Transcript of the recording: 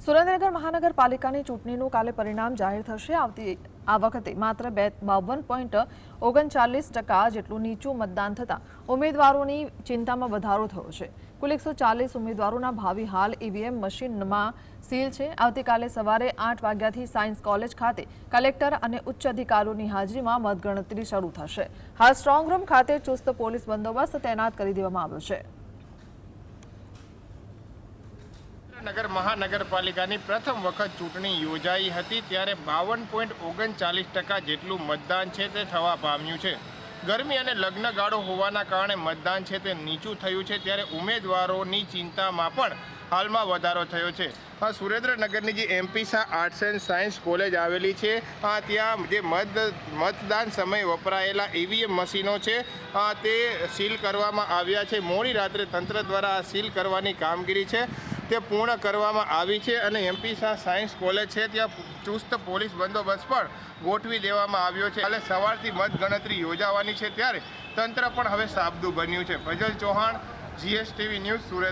સુરેન્દ્રનગર મહાનગરપાલિકાની ચૂંટણીનું કાલે પરિણામ જાહેર થશે। આ વખતે માત્ર 52.39% જેટલું નીચું મતદાન થતાં ઉમેદવારોની ચિંતામાં વધારો થયો છે। કુલ 140 ઉમેદવારોના ભાવિ હાલ ઈવીએમ મશીનમાં સીલ છે। આવતીકાલે સવારે 8 વાગ્યાથી સાયન્સ કોલેજ ખાતે કલેક્ટર અને ઉચ્ચ અધિકારીઓની હાજરીમાં મતગણતરી શરૂ થશે। હાલ સ્ટ્રોંગ રૂમ ખાતે ચુસ્ત પોલીસ બંદોબસ્ત તૈનાત કરી દેવામાં આવ્યો છે। નગર મહાનગરપાલિકાની પ્રથમ વખત ચૂંટણી યોજાઈ હતી ત્યારે 52.39% જેટલું મતદાન છે તે થવા પામ્યું છે। ગરમી અને લગ્નગાળો હોવાના કારણે મતદાન છે તે નીચું થયું છે ત્યારે ઉમેદવારોની ચિંતામાં પણ હાલમાં વધારો થયો છે। સુરેન્દ્રનગરની જે MP Shah arts and science college આવેલી છે ત્યાં જે મતદાન સમયે વપરાયેલા ઈવીએમ મશીનો છે તે સીલ કરવામાં આવ્યા છે। મોડી રાત્રે તંત્ર દ્વારા સીલ કરવાની કામગીરી છે તે પૂર્ણ કરવામાં આવી છે અને એમપી શાહ સાયન્સ કોલેજ છે ત્યાં ચુસ્ત પોલીસ બંદોબસ્ત પણ ગોઠવી દેવામાં આવ્યો છે। કાલે સવારથી મતગણતરી યોજાવાની છે ત્યારે તંત્ર પણ હવે સાબદું બન્યું છે। ભજલ ચૌહાણ, GSTV ન્યૂઝ, સુરત।